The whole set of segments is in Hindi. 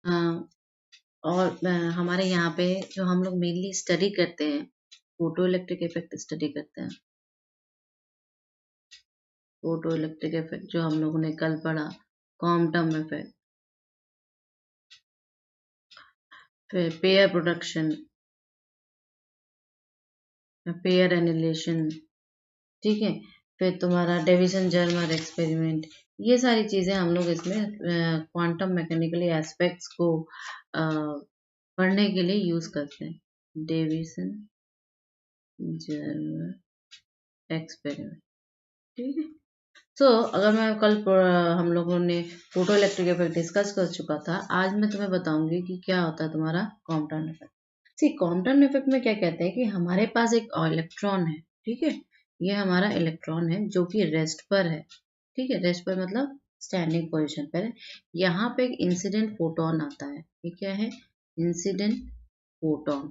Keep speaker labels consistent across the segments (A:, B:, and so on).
A: अ, और हमारे यहाँ पे जो हम लोग मेनली स्टडी करते हैं, फोटो इलेक्ट्रिक इफेक्ट स्टडी करते हैं। फोटो इलेक्ट्रिक इफेक्ट जो हम लोगों ने कल पढ़ा, क्वांटम इफेक्ट, फिर पेयर प्रोडक्शन, पेयर एनिलेशन, ठीक है, फिर तुम्हारा डेविसन जर्मर एक्सपेरिमेंट, ये सारी चीजें हम लोग इसमें क्वांटम मैकेनिकली एस्पेक्ट्स को पढ़ने के लिए यूज करते हैं। डेविसन जर्मर एक्सपेरिमेंट, ठीक है। तो अगर मैं कल हम लोगों ने फोटो इलेक्ट्रिक इफेक्ट डिस्कस कर चुका था, आज मैं तुम्हें बताऊंगी कि क्या होता है तुम्हारा कॉम्पटन इफेक्ट। सी क्वांटम इफेक्ट में क्या कहते हैं कि हमारे पास एक इलेक्ट्रॉन है, ठीक है, ये हमारा इलेक्ट्रॉन है जो कि रेस्ट पर है, ठीक है, रेस्ट पर मतलब स्टैंडिंग पोजीशन पर है। यहाँ पे एक इंसिडेंट फोटोन आता है, ये क्या है, इंसिडेंट फोटोन,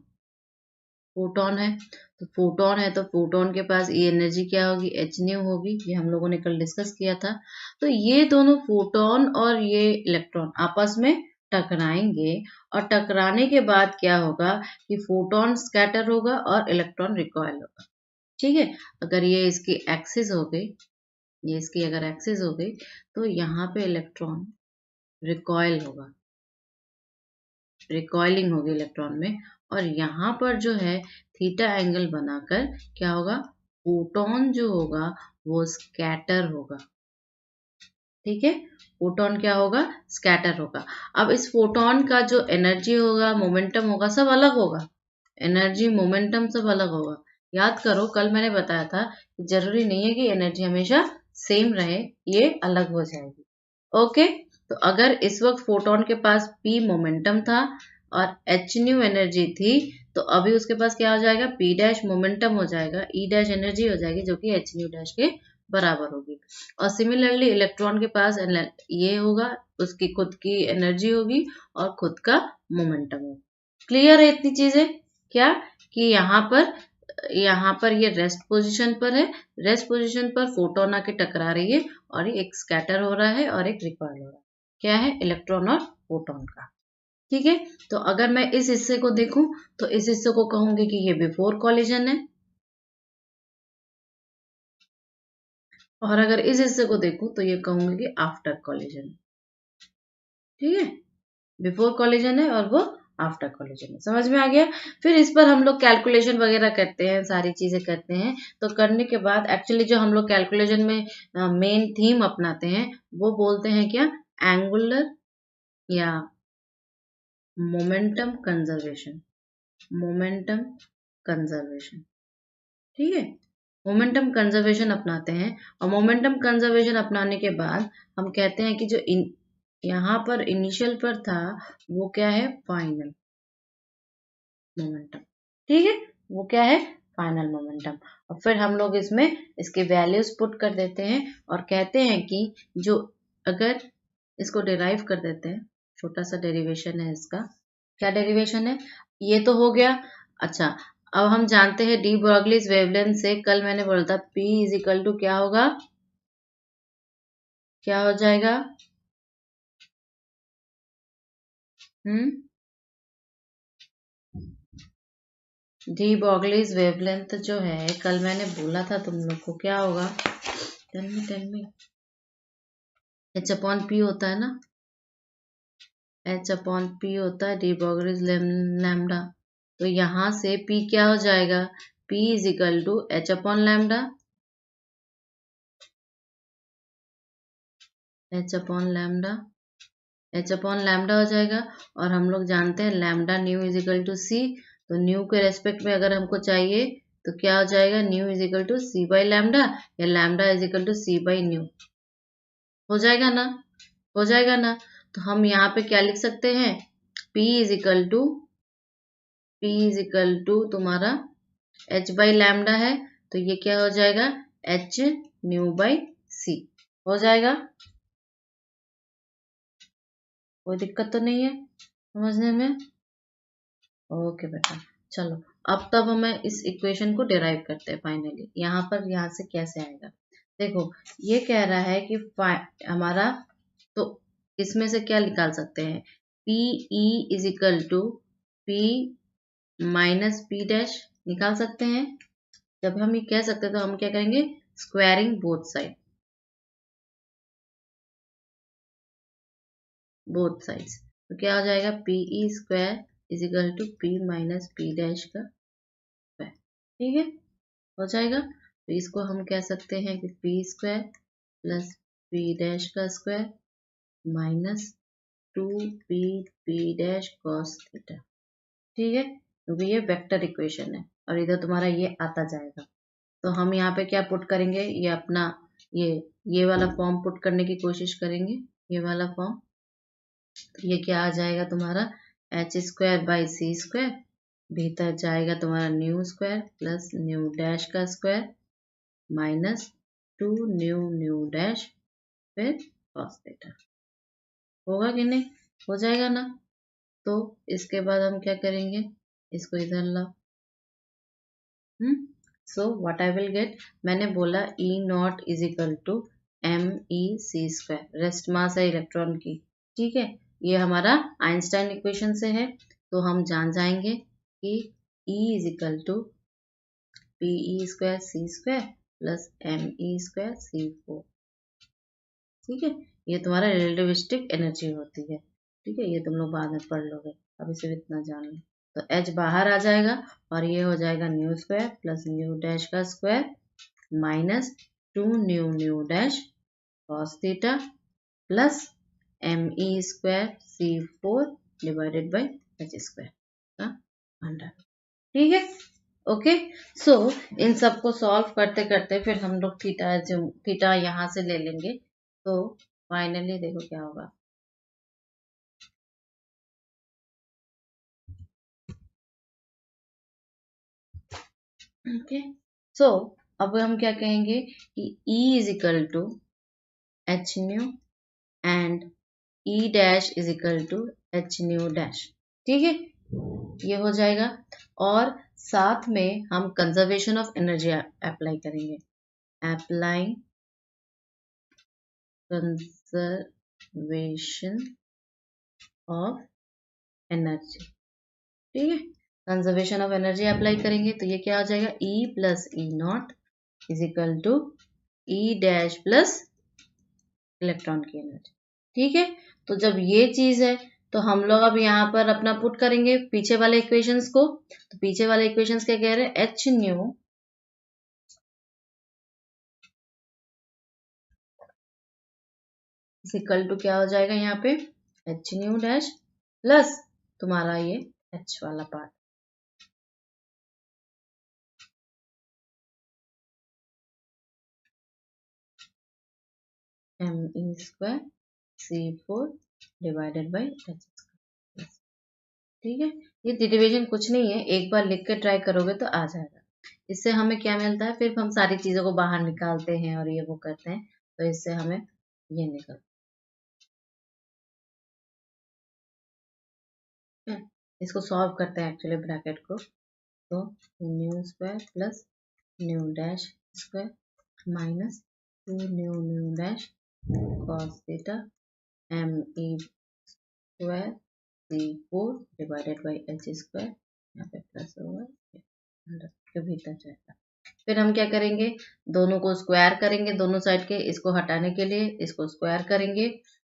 A: फोटोन है। तो फोटोन है तो फोटोन के पास ये एनर्जी क्या होगी, एच न्यू होगी, ये हम लोगों ने कल डिस्कस किया था। तो ये दोनों फोटोन और ये इलेक्ट्रॉन आपस में टकराएंगे, और टकराने के बाद क्या होगा कि फोटोन स्कैटर होगा और इलेक्ट्रॉन रिकॉइल होगा, ठीक है। अगर ये इसकी एक्सिस हो गई, ये इसकी अगर एक्सिस हो गई, तो यहाँ पे इलेक्ट्रॉन रिकॉइल होगा, रिकॉइलिंग होगी इलेक्ट्रॉन में, और यहाँ पर जो है थीटा एंगल बनाकर क्या होगा, फोटोन जो होगा वो स्कैटर होगा, ठीक है, फोटोन क्या होगा, स्कैटर होगा। अब इस फोटोन का जो एनर्जी होगा, मोमेंटम होगा, सब अलग होगा, एनर्जी मोमेंटम सब अलग होगा। याद करो कल मैंने बताया था कि जरूरी नहीं है कि एनर्जी हमेशा सेम रहे, ये अलग हो जाएगी, ओके। तो अगर इस वक्त फोटोन के पास p मोमेंटम था और h न्यू एनर्जी थी, तो अभी उसके पास क्या हो जाएगा, p डैश मोमेंटम हो जाएगा, e डैश एनर्जी हो जाएगी जो कि h न्यू डैश के बराबर होगी। और सिमिलरली इलेक्ट्रॉन के पास ये होगा, उसकी खुद की एनर्जी होगी और खुद का मोमेंटम होगा। क्लियर है इतनी चीजें, क्या कि यहाँ पर ये रेस्ट पोजीशन पर है, रेस्ट पोजीशन पर फोटोन आके टकरा रही है, और ये एक स्कैटर हो रहा है और एक रिकॉइल हो रहा है, क्या है, इलेक्ट्रॉन और फोटोन का, ठीक है। तो अगर मैं इस हिस्से को देखूं तो इस हिस्से को कहूंगी कि ये बिफोर कॉलिजन है, और अगर इस हिस्से को देखूं तो ये कहूंगी कि आफ्टर कॉलिजन, ठीक है, बिफोर कॉलिजन है और वो आफ्टर कॉलिजन है, समझ में आ गया। फिर इस पर हम लोग कैलकुलेशन वगैरह करते हैं, सारी चीजें करते हैं। तो करने के बाद एक्चुअली जो हम लोग कैलकुलेशन में मेन थीम अपनाते हैं वो बोलते हैं क्या, एंगुलर या मोमेंटम कंजर्वेशन, मोमेंटम कंजर्वेशन, ठीक है, मोमेंटम कंजर्वेशन अपनाते हैं। और मोमेंटम कंजर्वेशन अपनाने के बाद हम कहते हैं कि जो यहाँ पर इनिशियल पर था वो क्या है, फाइनल मोमेंटम, ठीक है, वो क्या है, फाइनल मोमेंटम। और फिर हम लोग इसमें इसके वैल्यूज पुट कर देते हैं और कहते हैं कि जो, अगर इसको डिराइव कर देते हैं, छोटा सा डेरिवेशन है इसका, क्या डेरिवेशन है, ये तो हो गया। अच्छा, अब हम जानते हैं डी ब्रॉगलीज वेवलेंथ से, कल मैंने बोला था P इज इक्वल टू क्या होगा, क्या हो जाएगा, हम्म, डी ब्रॉगलीज वेवलेंथ जो है कल मैंने बोला था तुम लोग को, क्या होगा, tell me, h upon p होता है ना, एच अपॉन पी होता है डी ब्रॉगलीज लैम्डा। तो यहां से P क्या हो जाएगा, P is equal to H upon lambda, h upon lambda, h upon lambda हो जाएगा। और हम लोग जानते हैं lambda nu is equal to c, तो न्यू के रेस्पेक्ट में अगर हमको चाहिए तो क्या हो जाएगा, nu is equal to C by lambda, या lambda is equal to C by nu, हो जाएगा ना, हो जाएगा ना। तो हम यहाँ पे क्या लिख सकते हैं, P is equal to, P is equal to तुम्हारा H बाई लैम्डा है, तो ये क्या हो जाएगा, H न्यू बाई सी, हो जाएगा, कोई दिक्कत तो नहीं है समझने में, ओके बेटा। चलो, अब तब हमें इस इक्वेशन को डिराइव करते हैं फाइनली, यहाँ पर यहाँ से कैसे आएगा, देखो ये कह रहा है कि हमारा, तो इसमें से क्या निकाल सकते हैं, P E is equal to P minus P dash निकाल सकते हैं। जब हम ये कह सकते हैं तो हम क्या करेंगे, स्क्वायरिंग बोथ साइड्स। तो क्या हो जाएगा, P E square is equal to P minus P dash का स्क्वायर। ठीक है, हो जाएगा। तो इसको हम कह सकते हैं कि P square plus P dash का square minus 2p p dash cos theta. ठीक है, क्योंकि ये वेक्टर इक्वेशन है और इधर तुम्हारा ये आता जाएगा। तो हम यहाँ पे क्या पुट करेंगे, ये अपना ये वाला फॉर्म पुट करने की कोशिश करेंगे, ये वाला फॉर्म। तो ये क्या आ जाएगा तुम्हारा, H square by C square, भीतर जाएगा तुम्हारा nu square plus nu dash का square minus 2 nu nu dash फिर कॉस थीटा। होगा कि नहीं, हो जाएगा ना। तो इसके बाद हम क्या करेंगे, इसको इधर लाओ। So what I will get, मैंने बोला E not is equal to M E C square, rest mass है इलेक्ट्रॉन की। ठीक है, ये हमारा आइंस्टाइन इक्वेशन से है। तो हम जान जाएंगे कि E is equal to P E square C square plus M E square C four. ठीक है, ये तुम्हारा रिलेटिविस्टिक एनर्जी होती है। ठीक है, ये तुम लोग बाद में पढ़ लोगे, अभी सिर्फ इतना जान लो। तो H बाहर आ जाएगा और ये हो जाएगा nu square plus nu dash का square minus 2 nu nu dash cos theta plus M E square C four divided by H square का अंडर। ठीक है, ओके। सो इन सबको सॉल्व करते करते फिर हम लोग थीटा यहाँ से ले लेंगे। तो फाइनली देखो क्या होगा, ओके। सो अब हम क्या कहेंगे कि E is equal to H nu and E dash is equal to H nu dash. ठीक है, ये हो जाएगा। और साथ में हम कंजर्वेशन ऑफ एनर्जी अप्लाई करेंगे, अप्लाइंग कंजर्वेशन ऑफ एनर्जी। ठीक है, कंजर्वेशन ऑफ एनर्जी अप्लाई करेंगे तो ये क्या हो जाएगा, E plus E not is equal to E dash plus electron की एनर्जी। ठीक है, तो जब ये चीज है तो हम लोग अब यहाँ पर अपना पुट करेंगे पीछे वाले इक्वेशंस को। तो पीछे वाले इक्वेशंस क्या कह रहे हैं, एच न्यू इक्वल टू क्या हो जाएगा यहाँ पे, एच न्यू डैश प्लस तुम्हारा ये एच वाला part M E square C four divided by H square. ठीक है, ये डिविजन कुछ नहीं है, एक बार लिख के ट्राई करोगे तो आ जाएगा। इससे हमें क्या मिलता है, फिर हम सारी चीजों को बाहर निकालते हैं और ये वो करते हैं, तो इससे हमें ये निकल। इसको सॉल्व करते हैं एक्चुअली ब्रैकेट को। तो nu square plus nu dash square minus 2 nu nu dash cos theta M E square C four divided by H square, यहाँ पे प्लस होगा के भीतर जाएगा। फिर हम क्या करेंगे, दोनों को स्क्वायर करेंगे, दोनों साइड के, इसको हटाने के लिए इसको स्क्वायर करेंगे।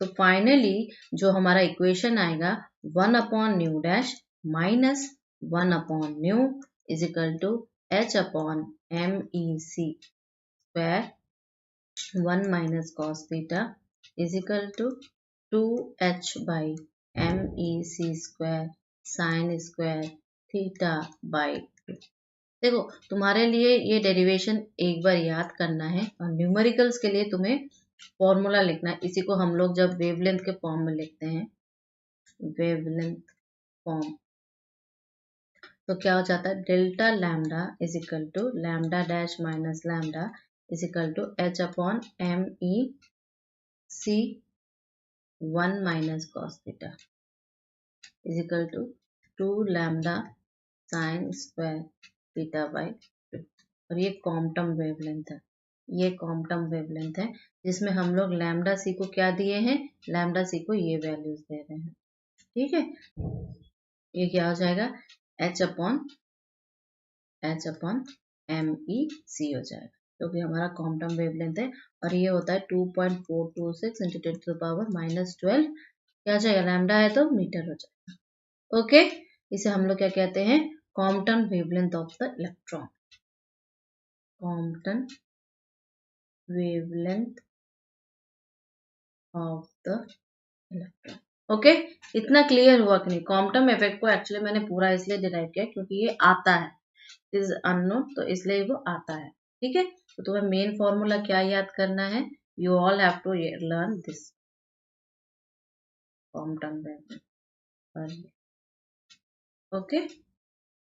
A: तो फाइनली जो हमारा इक्वेशन आएगा 1 upon nu dash minus 1 upon nu is equal to H upon M E C square 1 minus cos theta is equal to 2h by M E C square sine square theta by 2। देखो तुम्हारे लिए ये डेरिवेशन एक बार याद करना है और न्यूमेरिकल्स के लिए तुम्हें फॉर्मूला लिखना है। इसी को हम लोग जब वेवलेंथ के फॉर्म में लिखते हैं, वेवलेंथ फॉर्म, तो क्या हो जाता है, delta lambda is equal to lambda dash minus lambda is equal to H upon M E C 1 minus cos theta is equal to 2 lambda sine square theta by 2। और ये क्वांटम वेवलेंथ है, ये क्वांटम वेवलेंथ है जिसमें हम लोग लैम्डा सी को क्या दिए हैं, लैम्डा सी को ये वैल्यूज दे रहे हैं। ठीक है, ये क्या हो जाएगा, h अपॉन MEC हो जाएगा, क्योंकि हमारा क्वांटम वेवलेंथ है और ये होता है 2.426 इंटू 10⁻12। क्या हो जाएगा, लैम्डा है तो मीटर हो जाएगा। ओके, इसे हम लोग क्या कहते हैं, quantum wavelength of the electron, quantum wavelength of the electron. Okay, इतना क्लियर हुआ कि नहीं। क्वांटम इफेक्ट को एक्चुअली मैंने पूरा इसलिए डिराइव किया क्योंकि ये आता है, इज अननोन, तो इसलिए वो आता है। ठीक है, तो तुम्हें मेन फॉर्मूला क्या याद करना है, you all have to learn this quantum wavelength. Okay,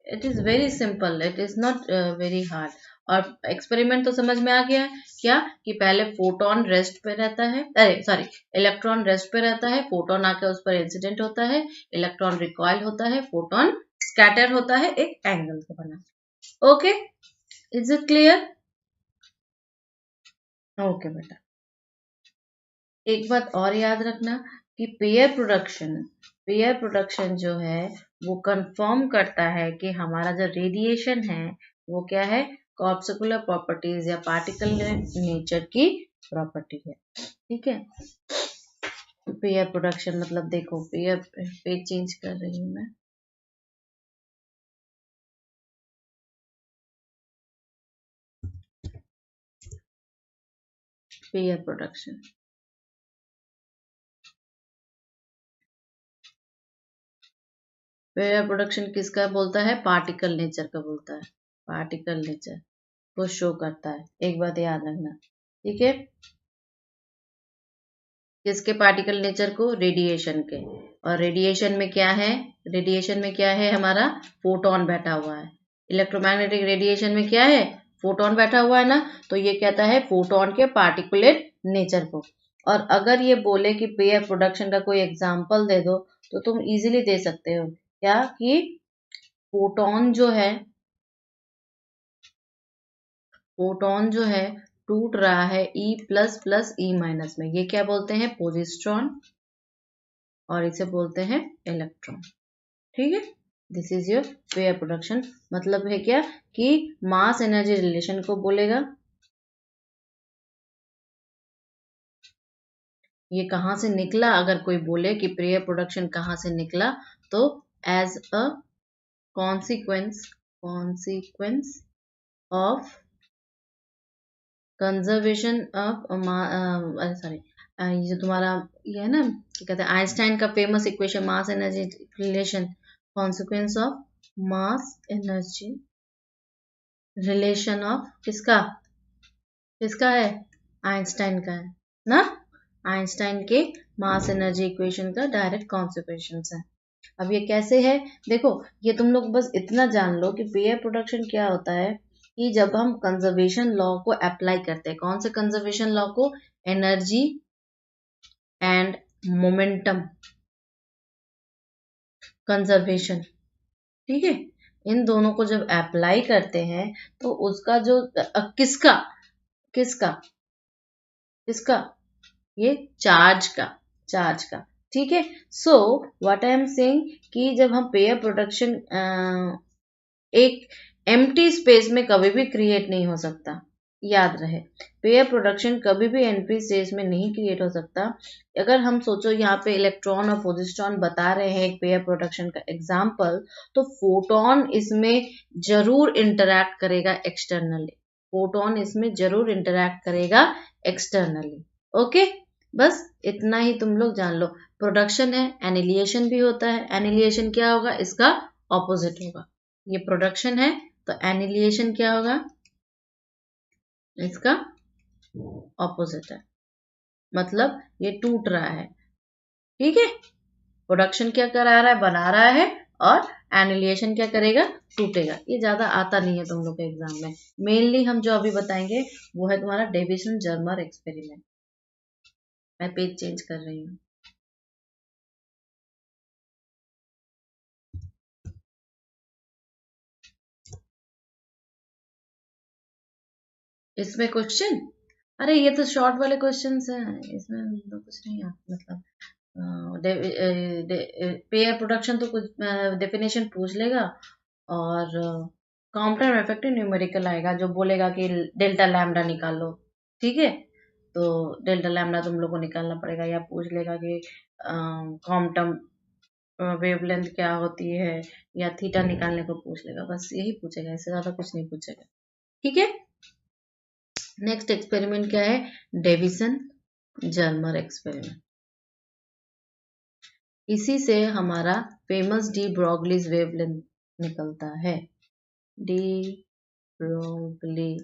A: it is very simple, it is not very hard. और एक्सपेरिमेंट तो समझ में आ गया है क्या, कि पहले फोटोन रेस्ट पे रहता है, अरे सॉरी, इलेक्ट्रॉन रेस्ट पे रहता है, फोटोन आके उस पर इंसिडेंट होता है, इलेक्ट्रॉन रिकॉइल होता है, फोटोन स्कैटर होता है एक एंगल से बना। Okay, is it clear? Okay बेटा, एक बात और याद रखना कि पेयर प्रोडक्शन जो है वो कंफर्म करता है कि हमारा जो रेडिएशन है वो क्या है, कॉर्पस्कुलर प्रॉपर्टीज या पार्टिकल नेचर की प्रॉपर्टी है। ठीक है, पेयर प्रोडक्शन मतलब देखो, पेज चेंज कर रही हूँ मैं, पेयर प्रोडक्शन, पेयर प्रोडक्शन किसका बोलता है, पार्टिकल नेचर का बोलता है, पार्टिकल नेचर को शो करता है। एक बात याद रखना, ठीक है, किसके पार्टिकल नेचर को, रेडिएशन के। और रेडिएशन में क्या है, रेडिएशन में क्या है, हमारा फोटोन बैठा हुआ है। इलेक्ट्रोमैग्नेटिक रेडिएशन में क्या है, फोटोन बैठा हुआ है ना, तो ये कहता है फोटोन के पार्टिकुलेट नेचर को। और अगर ये बोले कि पेयर प्रोडक्शन का कोई एग्जांपल दे दो, तो तुम इजीली दे सकते हो क्या, कि फोटोन जो है, फोटोन जो है टूट रहा है E plus plus E minus में, ये क्या बोलते हैं, पोजिस्ट्रॉन, और इसे बोलते हैं इलेक्ट्रॉन। ठीक है, this is your pair production. मतलब है क्या, कि मास एनर्जी रिलेशन को बोलेगा, ये कहां से निकला, अगर कोई बोले कि पेयर प्रोडक्शन कहां से निकला, तो as a consequence of conservation of, अरे सॉरी, ये जो तुम्हारा ये है ना, क्या कहते हैं, आइंस्टाइन का famous equation mass energy relation, consequence of mass energy relation of किसका, किसका है, आइंस्टाइन का है ना, आइंस्टाइन के मास एनर्जी इक्वेशन का डायरेक्ट कॉन्सिक्वेंस है। अब ये कैसे है, देखो, ये तुम लोग बस इतना जान लो कि पेयर प्रोडक्शन क्या होता है, कि जब हम कंजर्वेशन लॉ को अप्लाई करते हैं, कौन से कंजर्वेशन लॉ को, एनर्जी एंड मोमेंटम कंजर्वेशन, ठीक है, इन दोनों को जब अप्लाई करते हैं तो उसका जो किसका किसका किसका, ये चार्ज का, ठीक है। सो व्हाट आई एम सेइंग, कि जब हम पेयर प्रोडक्शन, एक एम्प्टी स्पेस में कभी भी क्रिएट नहीं हो सकता, याद रहे, पेयर प्रोडक्शन कभी भी एम्प्टी स्पेस में नहीं क्रिएट हो सकता। अगर हम सोचो यहाँ पे इलेक्ट्रॉन और पोजिस्ट्रॉन बता रहे हैं एक पेयर प्रोडक्शन का एग्जाम्पल, तो फोटोन इसमें जरूर इंटरैक्ट करेगा एक्सटर्नली, फोटोन इसमें जरूर इंटरैक्ट करेगा एक्सटर्नली। ओके, बस इतना ही तुम लोग जान लो। प्रोडक्शन है, एनिलिएशन भी होता है, एनिलिएशन क्या होगा, इसका ऑपोजिट होगा। ये प्रोडक्शन है तो एनिलिएशन क्या होगा, इसका ऑपोजिट है, मतलब ये टूट रहा है। ठीक है, प्रोडक्शन क्या करा रहा है, बना रहा है, और एनिलिएशन क्या करेगा, टूटेगा। ये ज्यादा आता नहीं है तुम लोग के एग्जाम में। मेनली हम जो अभी बताएंगे वो है तुम्हारा डेविसन जर्मर एक्सपेरिमेंट। मैं पेज चेंज कर रही हूँ। इसमें क्वेश्चन, अरे ये तो शॉर्ट वाले क्वेश्चन हैं, इसमें तो कुछ नहीं है मतलब। पेयर प्रोडक्शन तो कुछ डेफिनेशन पूछ लेगा, और काउंटर इफेक्टिव न्यूमेरिकल आएगा जो बोलेगा कि डेल्टा लैम्डा निकालो। ठीक है, तो डेल्टा लैम्डा तुम लोग को निकालना पड़ेगा, या पूछ लेगा कि क्वांटम वेवलेंथ क्या होती है, या थीटा निकालने को पूछ लेगा। बस यही पूछेगा, इससे ज्यादा कुछ नहीं पूछेगा। ठीक है, नेक्स्ट एक्सपेरिमेंट क्या है? Davisson Germer experiment. इसी से हमारा फेमस डी ब्रोगलीज वेवलेंथ निकलता है। De Broglie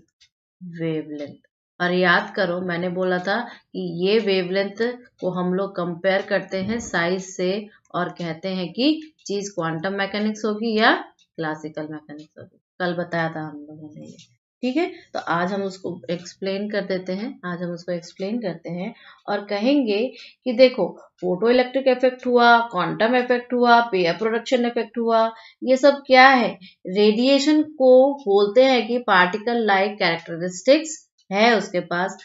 A: wavelength. और याद करो, मैंने बोला था कि ये वेवलेंथ को हम लोग कंपेयर करते हैं साइज से, और कहते हैं कि चीज क्वांटम मैकेनिक्स होगी या क्लासिकल मैकेनिक्स होगी। कल बताया था हम लोगों ने ये। ठीक है, तो आज हम उसको एक्सप्लेन कर देते हैं। आज हम उसको एक्सप्लेन करते हैं और कहेंगे कि देखो, फोटो इलेक्ट्रिक इफेक्ट हुआ, क्वांटम इफेक्ट हुआ, पेयर प्रोडक्शन इफेक्ट हुआ, ये सब क्या है? रेडिएशन को बोलते हैं कि पार्टिकल लाइक कैरेक्टरिस्टिक्स है उसके पास,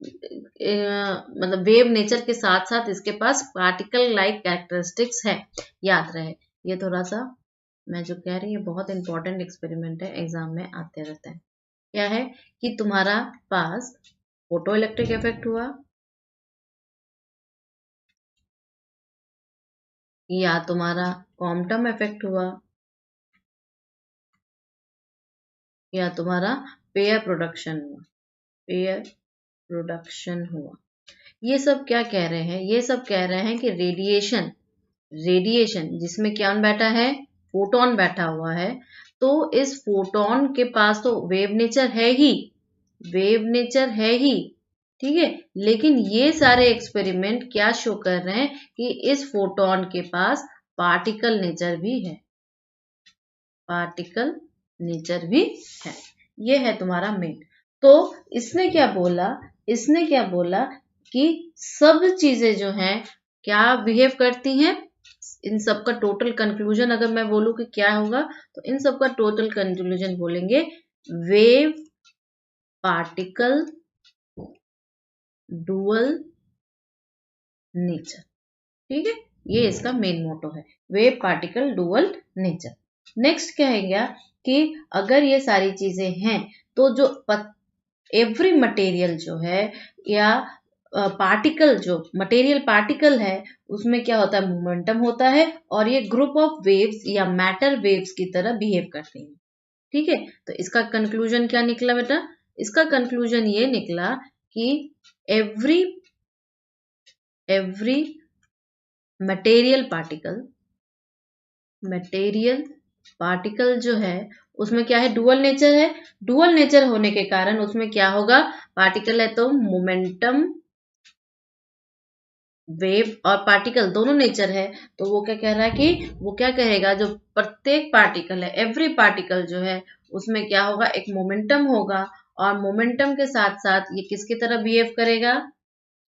A: मतलब वेव नेचर के साथ साथ इसके पास पार्टिकल लाइक कैरेक्टरिस्टिक्स है। याद रहे, ये थोड़ा सा मैं जो कह रही हूँ बहुत इंपॉर्टेंट एक्सपेरिमेंट है, एग्जाम में आते रहते हैं। क्या है कि तुम्हारा पास फोटो इलेक्ट्रिक इफेक्ट हुआ, या तुम्हारा क्वांटम इफेक्ट हुआ, या तुम्हारा पेयर प्रोडक्शन हुआ, पेयर प्रोडक्शन हुआ। ये सब क्या कह रहे हैं? ये सब कह रहे हैं कि रेडिएशन, रेडिएशन जिसमें क्या बैठा है? फोटोन बैठा हुआ है। तो इस फोटोन के पास तो वेव नेचर है ही, वेव नेचर है ही। ठीक है, लेकिन ये सारे एक्सपेरिमेंट क्या शो कर रहे हैं कि इस फोटोन के पास पार्टिकल नेचर भी है, पार्टिकल नेचर भी है। ये है तुम्हारा मेन। तो इसने क्या बोला? इसने क्या बोला कि सब चीजें जो हैं क्या बिहेव करती हैं? इन सब का टोटल कंक्लूजन अगर मैं बोलूं कि क्या होगा, तो इन सब का टोटल कंक्लूजन बोलेंगे वेव पार्टिकल डुअल नेचर। ठीक है, ये इसका मेन मोटो है, wave particle dual nature. Next कहेंगे कि अगर ये सारी चीजें हैं तो जो एवरी मटेरियल जो है, या पार्टिकल, जो मटेरियल पार्टिकल है, उसमें क्या होता है? मोमेंटम होता है, और ये ग्रुप ऑफ वेव्स या मैटर वेव्स की तरह बिहेव करते हैं। ठीक है, तो इसका कंक्लूजन क्या निकला बेटा? इसका कंक्लूजन ये निकला कि every every material particle, material particle जो है उसमें क्या है? डुअल नेचर है। डुअल नेचर होने के कारण उसमें क्या होगा? पार्टिकल है तो मोमेंटम, वेव और पार्टिकल दोनों नेचर है। तो वो क्या कह रहा है कि वो क्या कहेगा? जो प्रत्येक पार्टिकल है, एवरी पार्टिकल जो है, उसमें क्या होगा? एक मोमेंटम होगा, और मोमेंटम के साथ साथ ये किसकी तरह बिहेव करेगा?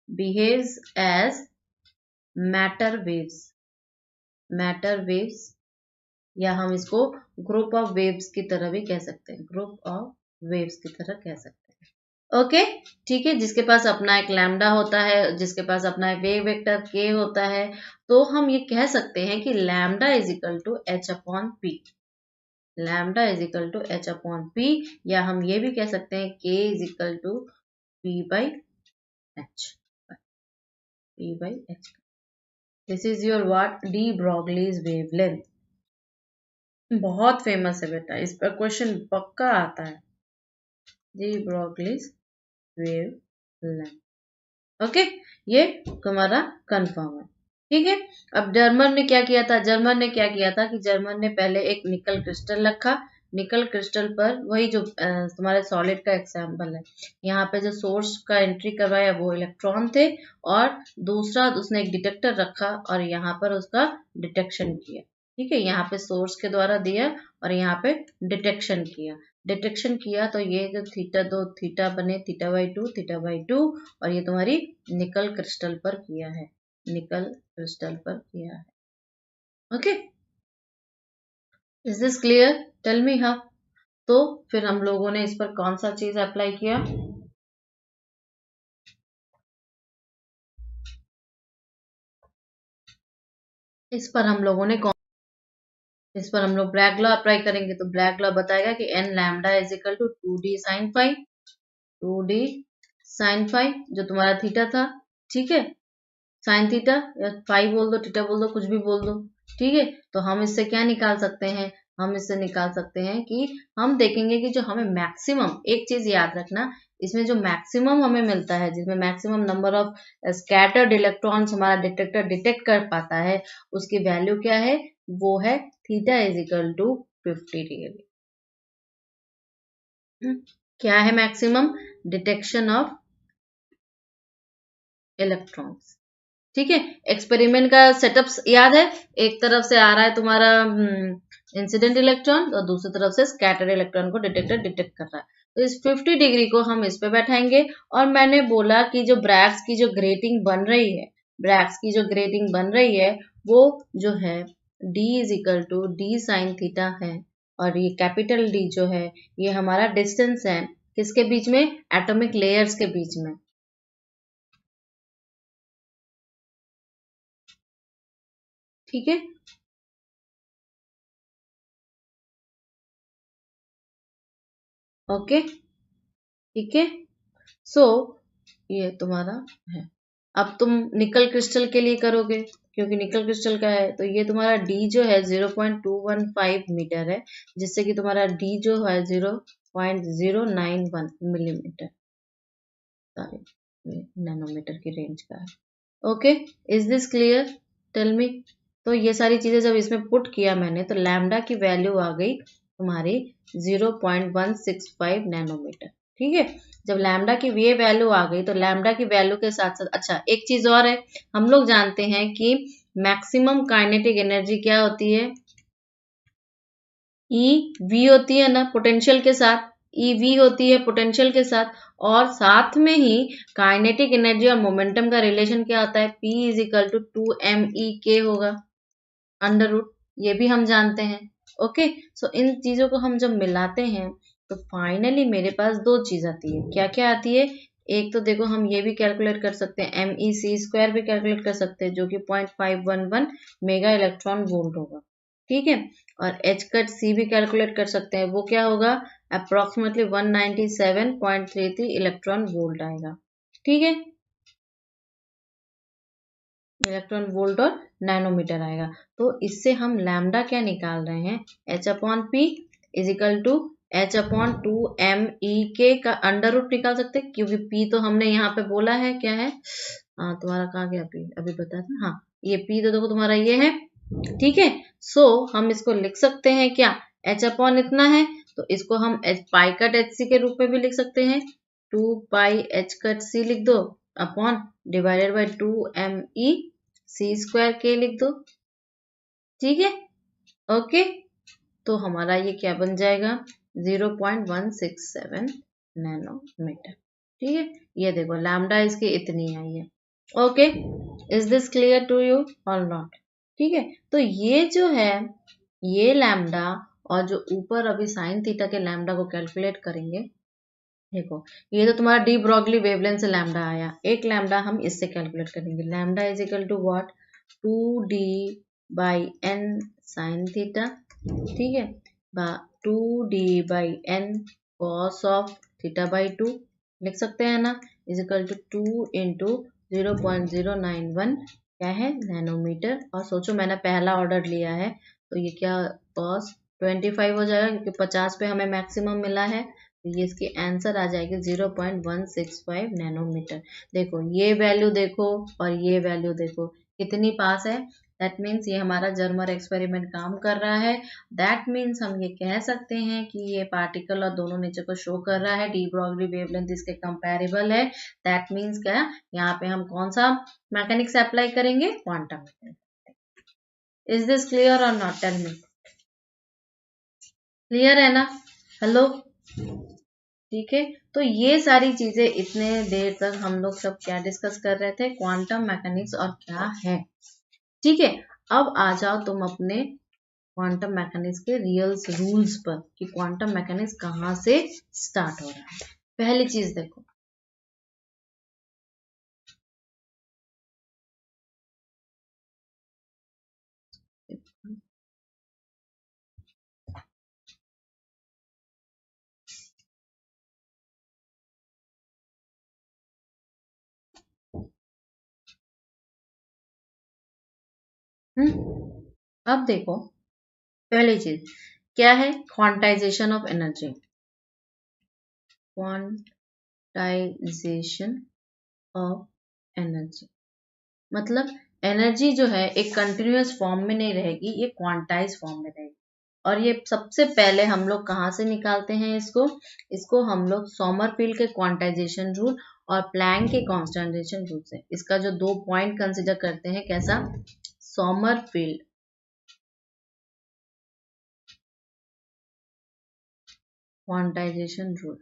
A: Behaves as matter waves, matter waves, या हम इसको ग्रुप ऑफ वेव्स की तरह भी कह सकते हैं, ग्रुप ऑफ वेव्स की तरह कह सकते हैं। ओके, ठीक है, जिसके पास अपना एक लैम्डा होता है, जिसके पास अपना एक वेव वेक्टर के होता है, तो हम ये कह सकते हैं कि lambda is equal to H upon P, lambda is equal to H upon P, या हम ये भी कह सकते हैं K is equal to P by H, P by H. This is your what? De Broglie's wavelength. बहुत फेमस है बेटा, इस पर क्वेश्चन पक्का आता है, डी ब्रोगलीज वेवलेंथ। ओके, ये तुम्हारा कंफर्म है। ठीक है, अब जर्मन ने क्या किया था? जर्मन ने क्या किया था कि जर्मन ने पहले एक निकल क्रिस्टल रखा। निकल क्रिस्टल पर वही जो तुम्हारे सॉलिड का एग्जाम्पल है, यहाँ पे जो सोर्स का एंट्री करवाया वो इलेक्ट्रॉन थे, और दूसरा उसने एक डिटेक्टर रखा और यहाँ पर उसका डिटेक्शन किया। ठीक है, यहाँ पे सोर्स के द्वारा दिया और यहाँ पे डिटेक्शन किया। डिटेक्शन किया तो ये जो थीटा, दो थीटा बने, theta by two, theta by two, और ये तुम्हारी निकल क्रिस्टल पर किया है, निकल क्रिस्टल पर किया है। Okay, is this clear? Tell me how. तो फिर हम लोगों ने इस पर कौन सा चीज अप्लाई किया? इस पर हम लोगों ने इस पर हम लोग ब्रैग लॉ अप्लाई करेंगे, तो ब्रैग लॉ बताएगा कि N lambda is equal to 2d sin phi, 2d sin phi जो तुम्हारा थीटा था, ठीक है, साइन थीटा या फाई बोल दो, थीटा बोल दो, कुछ भी बोल दो, ठीक है। तो हम इससे क्या निकाल सकते हैं, हम इससे निकाल सकते हैं कि हम देखेंगे कि जो हमें मैक्सिमम, एक चीज याद रखना, इसमें जो मैक्सिमम हमें मिलता है, जिसमें maximum number of scattered electrons हमारा डिटेक्टर डिटेक्ट कर पाता है, उसकी वैल्यू क्या है, वो है theta is equal to 50 degree. क्या है मैक्सिमम डिटेक्शन ऑफ इलेक्ट्रॉन्स, ठीक है। एक्सपेरिमेंट का सेटअप याद है, एक तरफ से आ रहा है तुम्हारा इंसिडेंट इलेक्ट्रॉन और दूसरी तरफ से स्कैटर्ड इलेक्ट्रॉन को डिटेक्टर डिटेक्ट कर रहा है। तो इस 50 डिग्री को हम इस पे बैठाएंगे, और मैंने बोला कि जो ब्रैग्स की जो ग्रेटिंग बन रही है, ब्रैग्स की जो ग्रेटिंग बन रही है, वो जो है d is equal to D sine theta है, और ये कैपिटल D जो है, ये हमारा डिस्टेंस है किसके बीच में, एटॉमिक लेयर्स के बीच में, ठीक है। ओके, ठीक है। सो ये तुम्हारा है। अब तुम निकल क्रिस्टल के लिए करोगे, क्योंकि निकल क्रिस्टल का है, तो ये तुम्हारा डी जो है 0.215 मीटर है, जिससे कि तुम्हारा डी जो है 0.091 मिलीमीटर, सॉरी नैनोमीटर की रेंज का है। Okay, is this clear, tell me. तो ये सारी चीजें जब इसमें पुट किया मैंने, तो लैम्डा की वैल्यू आ गई तुम्हारी 0.165 नैनोमीटर, ठीक है। जब लैम्डा की ये वैल्यू आ गई, तो लैम्डा की वैल्यू के साथ साथ, अच्छा एक चीज और है, हम लोग जानते हैं कि मैक्सिमम काइनेटिक एनर्जी क्या होती है, ई वी होती है ना पोटेंशियल के साथ, ई वी होती है पोटेंशियल के साथ, और साथ में ही काइनेटिक एनर्जी और मोमेंटम का रिलेशन क्या होता है, P is equal to 2 MEK होगा, अंडर रूट, ये भी हम जानते हैं। ओके, सो इन चीजों को हम जब मिलाते हैं, तो फाइनली मेरे पास दो चीज आती है, क्या क्या आती है, एक तो देखो हम ये भी कैलकुलेट कर सकते हैं, MEC² भी कैलकुलेट कर सकते हैं, जो कि 0.511 मेगा इलेक्ट्रॉन वोल्ट होगा, ठीक है। और एच कट सी भी कैलकुलेट कर सकते हैं, वो क्या होगा, अप्रोक्सीमेटली 197.33 इलेक्ट्रॉन वोल्ट आएगा, ठीक है, इलेक्ट्रॉन वोल्ट और नैनोमीटर आएगा। तो इससे हम लैम्डा क्या निकाल रहे हैं, H/P is equal to H/2 MEK का अंडर रूट निकाल सकते हैं, क्योंकि P तो हमने यहाँ पे बोला है क्या है, तुम्हारा कहाँ गया P, अभी बता था, हाँ ये P तो देखो तुम्हारा ये है, ठीक है। सो हम इसको लिख सकते हैं क्या, H/ इतना है, तो इसको हम पाई कट HC के रूप में भी लिख सकते हैं, 2 पाई H कट C लिख दो, अपॉन डिवाइडेड बाई 2 MEC² लिख दो, ठीक है। ओके, तो हमारा ये क्या बन जाएगा, 0.167 नैनोमीटर, ठीक है। ये देखो लैम्डा इसकी इतनी आई है। Okay, is this clear to you और नॉट, ठीक है। तो ये जो है, ये लैम्डा, और जो ऊपर अभी साइन थीटा के लैम्डा को कैलकुलेट करेंगे, देखो ये तो तुम्हारा डी ब्रॉगली वेवलेंथ से लैम्डा आया, एक लैम्डा हम इससे कैलकुलेट करेंगे, lambda is equal to what, 2D/n sine theta, ठीक है, 2D/n cos of theta by 2 लिख सकते हैं ना, इज इक्वल टू 2 इंटू 0.091 क्या है, नैनोमीटर, और सोचो मैंने पहला ऑर्डर लिया है, तो ये क्या कॉस 25 हो जाएगा, क्योंकि 50 पे हमें मैक्सिमम मिला है, तो ये इसकी आंसर आ जाएगी 0.165 नैनोमीटर। देखो ये वैल्यू देखो और ये वैल्यू देखो कितनी पास है, दैट मीन्स ये हमारा जर्मर एक्सपेरिमेंट काम कर रहा है, दैट मीन्स हम ये कह सकते हैं कि ये पार्टिकल और दोनों नेचर को शो कर रहा है, डी ब्रॉगली वेवलेंथ इसके कंपैरेबल है, दैट मीन्स क्या, यहाँ पे हम कौन सा मैकेनिक्स अप्लाई करेंगे, quantum mechanics. Is this clear और नॉट, टेल मी, क्लियर है ना, हेलो, ठीक है। तो ये सारी चीजें इतने देर तक हम लोग सब क्या डिस्कस कर रहे थे, क्वांटम मैकेनिक्स और क्या है, ठीक है। अब आ जाओ तुम अपने क्वांटम मैकेनिक्स के रियल रूल्स पर, कि क्वांटम मैकेनिक्स कहाँ से स्टार्ट हो रहा है। पहली चीज देखो, अब देखो, पहली चीज क्या है, quantization of energy. Quantization of energy मतलब एनर्जी जो है एक कंटिन्यूअस फॉर्म में नहीं रहेगी, ये क्वांटाइज फॉर्म में रहेगी। और ये सबसे पहले हम लोग कहाँ से निकालते हैं इसको हम लोग सोमरफील्ड के क्वांटाइजेशन रूल और प्लैंक के कॉन्स्टेंटेशन रूल से। इसका जो 2 पॉइंट कंसिडर करते हैं, कैसा, सोमरफील्ड क्वांटाइजेशन रूल,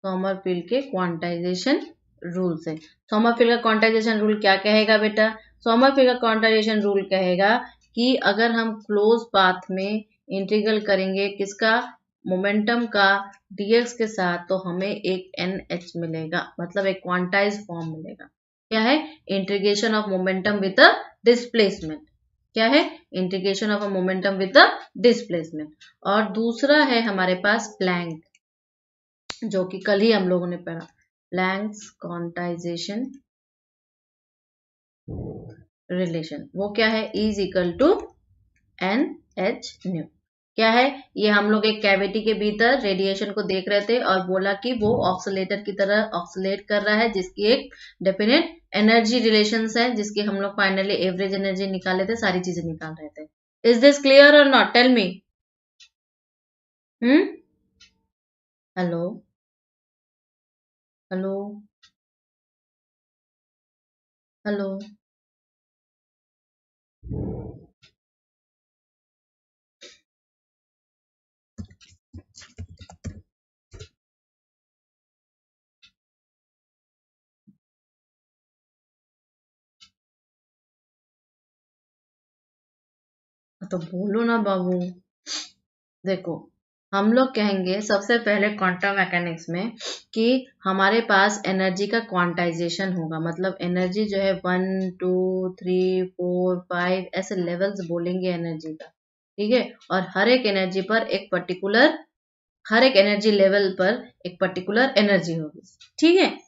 A: सोमरफील्ड के क्वांटाइजेशन रूल से। सोमरफील्ड का क्वांटाइजेशन रूल क्या कहेगा बेटा, सोमरफील्ड का क्वांटाइजेशन रूल कहेगा कि अगर हम क्लोज पाथ में इंटीग्रल करेंगे किसका, मोमेंटम का dx के साथ, तो हमें एक NH मिलेगा, मतलब एक क्वांटाइज फॉर्म मिलेगा। क्या है, integration of momentum with a displacement. क्या है, integration of a momentum with a displacement. और दूसरा है हमारे पास प्लैंक, जो कि कल ही हम लोगों ने पढ़ा, प्लैंक्स क्वांटाइजेशन रिलेशन। वो क्या है, is equal to NH nu. क्या है, ये हम लोग एक कैविटी के भीतर रेडिएशन को देख रहे थे और बोला कि वो ऑक्सीलेटर की तरह ऑक्सीलेट कर रहा है, जिसकी एक डेफिनेट एनर्जी रिलेशंस है, जिसकी हम लोग फाइनली एवरेज एनर्जी निकाले थे, सारी चीजें निकाल रहे थे। इज दिस क्लियर और not, tell me. Hello, hello, hello. तो बोलो ना बाबू। देखो, हम लोग कहेंगे सबसे पहले क्वांटम मैकेनिक्स में कि हमारे पास एनर्जी का क्वांटाइजेशन होगा, मतलब एनर्जी जो है 1 2 3 4 5 ऐसे लेवल्स बोलेंगे एनर्जी का, ठीक है। और हर एक एनर्जी लेवल पर एक पर्टिकुलर एनर्जी होगी, ठीक है।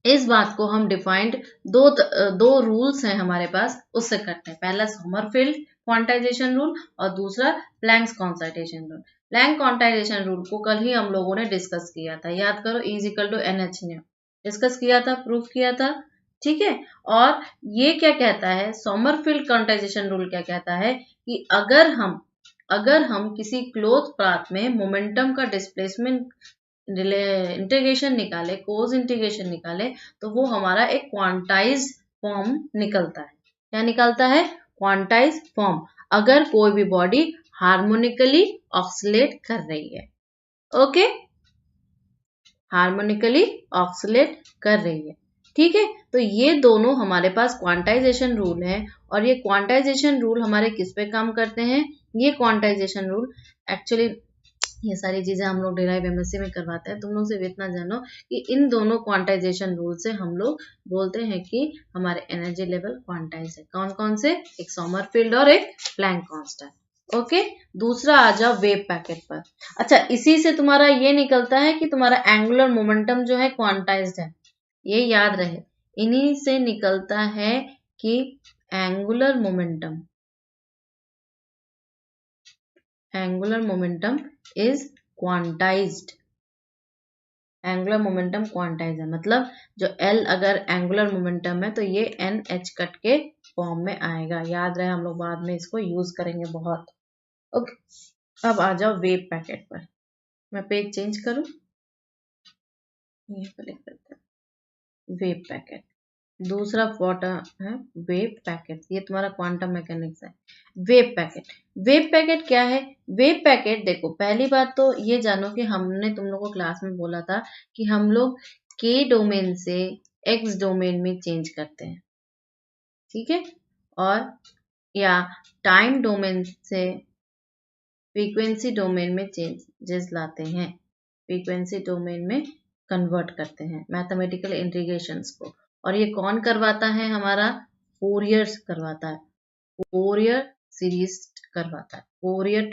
A: इस बात को हम डिफाइंड दो रूल्स हैं हमारे पास, उससे करते हैं। पहला सोमरफील्ड क्वांटाइजेशन रूल और दूसरा Planck's quantization rule. Planck quantization rule को कल ही हम लोगों ने डिस्कस किया था, याद करो, is equal to NH nu discuss किया था, प्रूफ किया था, ठीक है। और ये क्या कहता है, सोमरफील्ड क्वांटाइजेशन रूल क्या कहता है कि अगर हम किसी क्लोज पाथ में मोमेंटम का डिस्प्लेसमेंट इंटीग्रेशन निकाले, कोस इंटीग्रेशन निकाले, तो वो हमारा एक क्वांटाइज फॉर्म निकलता है। क्या निकलता है, क्वांटाइज फॉर्म, अगर कोई भी बॉडी हार्मोनिकली ऑक्सीलेट कर रही है। ओके, हार्मोनिकली ऑक्सीलेट कर रही है, ठीक है। तो ये दोनों हमारे पास क्वांटाइजेशन रूल है। और ये क्वांटाइजेशन रूल हमारे किस पे काम करते हैं, ये क्वांटाइजेशन रूल एक्चुअली, ये सारी चीजें हम लोग डिराइव MSc में करवाते हैं। तुम लोग सिर्फ इतना जानो कि इन दोनों क्वांटाइजेशन रूल से हम लोग बोलते हैं कि हमारे एनर्जी लेवल क्वांटाइज है। कौन कौन से, एक सोमरफील्ड और एक प्लैंक कांस्टेंट। ओके, दूसरा आ जाओ वेव पैकेट पर। अच्छा, इसी से तुम्हारा ये निकलता है कि तुम्हारा एंगुलर मोमेंटम जो है क्वांटाइज्ड है, ये याद रहे। इन्हीं से निकलता है कि angular momentum is quantized. Angular momentum quantize है, मतलब जो L अगर एंगुलर मोमेंटम है तो ये NH कट के फॉर्म में आएगा, याद रहे, हम लोग बाद में इसको यूज करेंगे बहुत। ओके, अब आ जाओ वेव पैकेट पर। मैं पेज चेंज करूं, ये पर लिख देते हैं वेव पैकेट। दूसरा क्वार्टर है वेव पैकेट, ये तुम्हारा क्वांटम मैकेनिक्स है। वेव पैकेट, वेव पैकेट क्या है, वेव पैकेट देखो, पहली बात तो ये जानो कि हमने तुम लोगों को क्लास में बोला था कि हम लोग के डोमेन से एक्स डोमेन में चेंज करते हैं, ठीक है। और या टाइम डोमेन से फ्रीक्वेंसी डोमेन में चेंजेस लाते हैं, फ्रीक्वेंसी डोमेन में कन्वर्ट करते हैं मैथमेटिकल इंटीग्रेशंस को। और ये कौन करवाता है, हमारा फोरियर करवाता है, फोरियर सीरीज करवाता है, फोरियर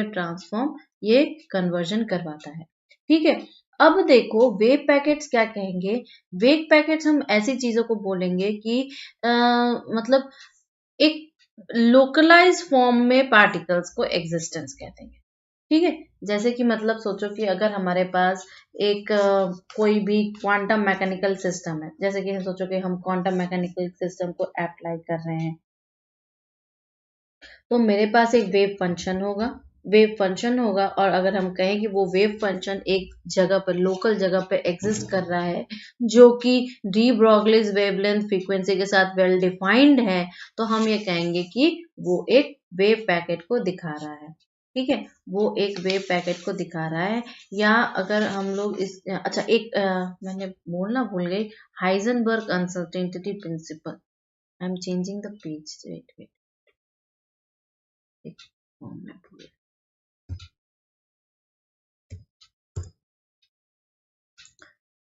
A: ट्रांसफॉर्म ये कन्वर्जन करवाता है, ठीक है। अब देखो वेव पैकेट्स क्या कहेंगे। वेव पैकेट्स हम ऐसी चीजों को बोलेंगे कि मतलब एक लोकलाइज फॉर्म में पार्टिकल्स को एग्जिस्टेंस कहते हैं। ठीक है, जैसे कि मतलब सोचो कि अगर हमारे पास एक कोई भी क्वांटम मैकेनिकल सिस्टम है, जैसे कि सोचो कि हम क्वांटम मैकेनिकल सिस्टम को अप्लाई कर रहे हैं, तो मेरे पास एक वेव फंक्शन होगा। वेव फंक्शन होगा और अगर हम कहें कि वो वेव फंक्शन एक जगह पर, लोकल जगह पर एग्जिस्ट कर रहा है, जो कि डी ब्रॉगलीज वेवलेंथ फ्रीक्वेंसी के साथ वेल डिफाइंड है, तो हम ये कहेंगे कि वो एक वेव पैकेट को दिखा रहा है। ठीक है, वो एक वेव पैकेट को दिखा रहा है। या अगर हम लोग इस अच्छा एक मैंने बोलना भूल गई, Heisenberg uncertainty principle. I am changing the page, wait wait,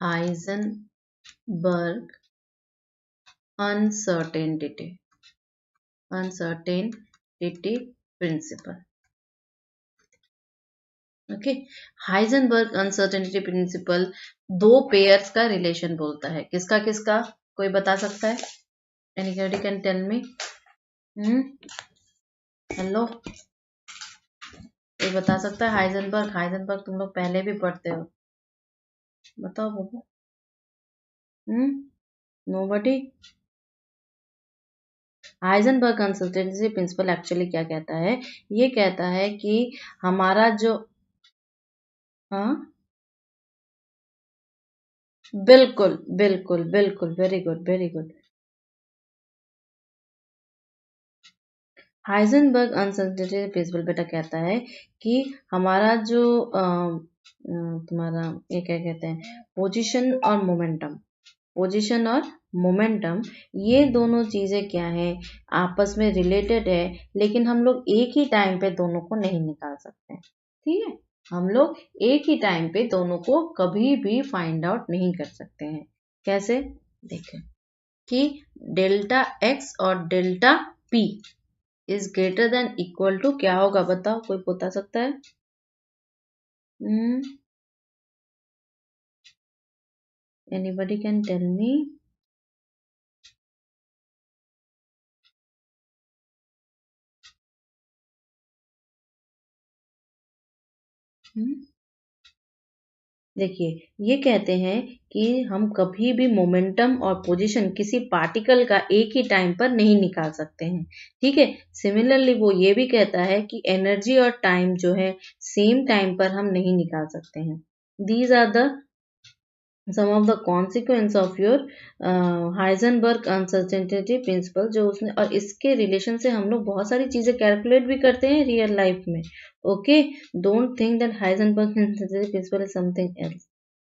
A: Heisenberg uncertainty principle. Okay, Heisenberg uncertainty principle दो पेयर्स का रिलेशन बोलता है। किसका किसका, कोई बता सकता है? Anybody can tell me? Hello, कोई बता सकता है? हाइजेनबर्ग, हाइजेनबर्ग तुम लोग पहले भी पढ़ते हो, बताओ बाबू। Nobody? Heisenberg uncertainty principle actually क्या कहता है? ये कहता है कि हमारा जो हाँ, बिल्कुल बिल्कुल बिल्कुल, very good very good. Heisenberg uncertainty principal बेटा कहता है कि हमारा जो तुम्हारा ये क्या कहते हैं, पोजीशन और मोमेंटम, पोजीशन और मोमेंटम, ये दोनों चीजें क्या है, आपस में रिलेटेड है, लेकिन हम लोग एक ही टाइम पे दोनों को नहीं निकाल सकते। ठीक है, हम लोग एक ही टाइम पे दोनों को कभी भी फाइंड आउट नहीं कर सकते हैं। कैसे? देखें कि डेल्टा एक्स और delta P is greater than equal to क्या होगा, बताओ, कोई बता सकता है? Anybody can tell me? देखिए, ये कहते हैं कि हम कभी भी मोमेंटम और पोजीशन किसी पार्टिकल का एक ही टाइम पर नहीं निकाल सकते हैं। ठीक है, सिमिलरली वो ये भी कहता है कि एनर्जी और टाइम जो है सेम टाइम पर हम नहीं निकाल सकते हैं। These are the some of the consequence of your Heisenberg uncertainty principle, जो उसने, और इसके रिलेशन से हम लोग बहुत सारी चीजें कैलकुलेट भी करते हैं रियल लाइफ में। Okay, don't think that Heisenberg uncertainty principal is something else.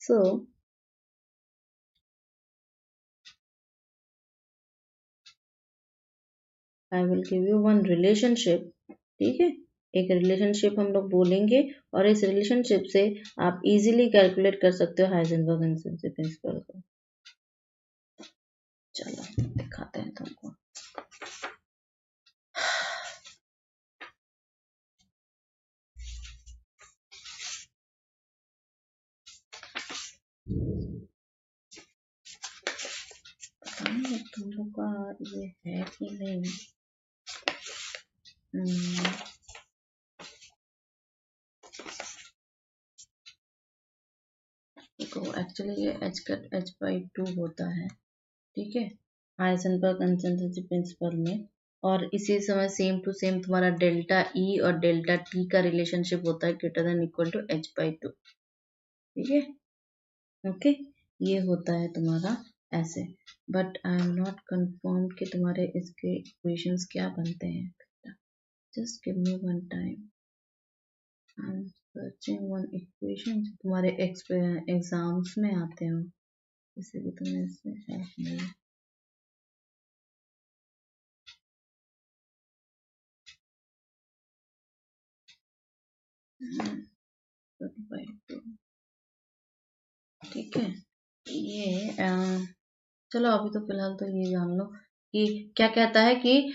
A: So, I will give you one relationship। ठीक है, एक रिलेशनशिप हम लोग बोलेंगे और इस रिलेशनशिप से आप इजीली कैलकुलेट कर सकते हो हाइजेनबर्ग अनसर्टेनिटी प्रिंसिपल को। चलो दिखाते हैं तुमको। पता नहीं तुम लोग का ये है कि नहीं। देखो एक्चुअली ये h/2 होता है। ठीक है, हाइजेनबर्ग अनसर्टेनिटी प्रिंसिपल में, और इसी समय सेम टू सेम तुम्हारा डेल्टा ई और डेल्टा टी का रिलेशनशिप होता है greater than equal to h/2। ठीक है, ओके, ये होता है तुम्हारा ऐसे। But I am not confirm कि तुम्हारे इसके इक्वेशंस क्या बनते हैं। Just give me one time, I am searching one equation तुम्हारे एग्जाम्स में आते हो, जैसे कि तुम्हें इससे हेल्प मिले। ठीक है, ये चलो अभी तो फिलहाल तो ये जान लो कि क्या कहता है कि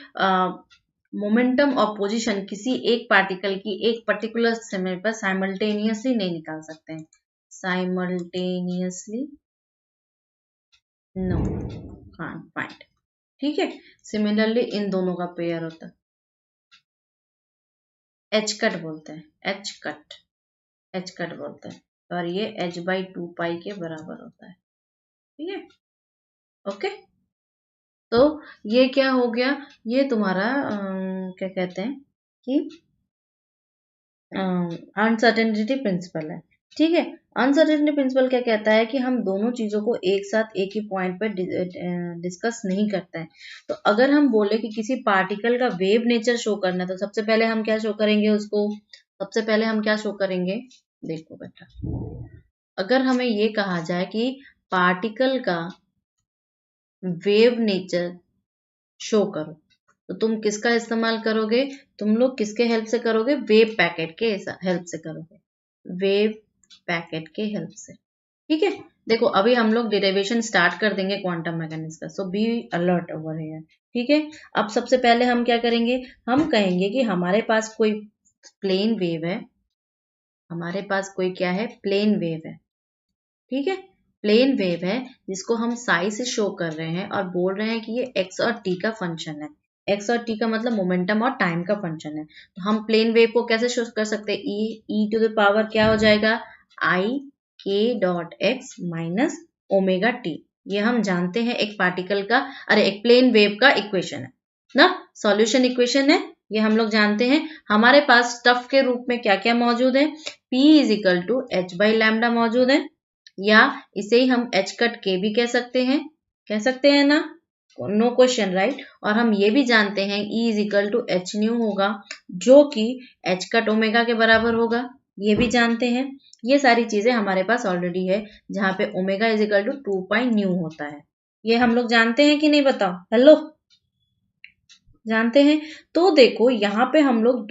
A: मोमेंटम और पोजीशन किसी एक पार्टिकल की एक पर्टिकुलर समय पर साइमल्टेनियसली नहीं निकाल सकते हैं। Simultaneously, no, can't find. ठीक है, सिमिलरली इन दोनों का पेयर होता है, एच कट बोलते हैं, एच कट, एच कट बोलते हैं, और ये h/2 के बराबर होता है। ठीक है, ओके। तो ये क्या हो गया, ये तुम्हारा क्या कहते हैं कि अनसर्टेनिटी प्रिंसिपल है। ठीक है, अनसर्टेनिटी प्रिंसिपल क्या कहता है कि हम दोनों चीजों को एक साथ एक ही पॉइंट पर डिस्कस नहीं करते हैं। तो अगर हम बोले कि किसी पार्टिकल का वेव नेचर शो करना है, तो सबसे पहले हम क्या शो करेंगे उसको, सबसे पहले हम क्या शो करेंगे, देखो बेटा, अगर हमें ये कहा जाए कि पार्टिकल का वेव नेचर शो करो, तो तुम किसका इस्तेमाल करोगे, तुम लोग किसके हेल्प से करोगे, वेव पैकेट के हेल्प से करोगे, वेव पैकेट के हेल्प से। ठीक है, देखो अभी हम लोग डेरिवेशन स्टार्ट कर देंगे क्वांटम मैकेनिक्स का, सो बी अलर्ट ओवर हियर। ठीक है, अब सबसे पहले हम क्या करेंगे, हम कहेंगे कि हमारे पास कोई प्लेन वेव है, हमारे पास कोई क्या है, प्लेन वेव है। ठीक है, प्लेन वेव है जिसको हम साई से शो कर रहे हैं और बोल रहे हैं कि ये एक्स और टी का फंक्शन है। एक्स और टी का मतलब मोमेंटम और टाइम का फंक्शन है। तो हम प्लेन वेव को कैसे शो कर सकते हैं, ई टू द पावर क्या हो जाएगा, आई के dot x minus omega T. ये हम जानते हैं एक पार्टिकल का, अरे एक प्लेन वेव का इक्वेशन है ना, सॉल्यूशन इक्वेशन है, ये हम लोग जानते हैं। हमारे पास स्टफ के रूप में क्या क्या मौजूद है, P इज इक्वल टू h/लैम्डा मौजूद है, या इसे ही हम एच कट के भी कह सकते हैं, कह सकते हैं ना, नो क्वेश्चन राइट। और हम ये भी जानते हैं E is equal to H nu होगा, जो कि एच कट ओमेगा के बराबर होगा, ये भी जानते हैं। ये सारी चीजें हमारे पास ऑलरेडी है, जहां पे omega is equal to 2 pi nu होता है। ये हम लोग जानते हैं कि नहीं, बताओ, हेलो, जानते हैं। तो देखो यहाँ पे हम लोग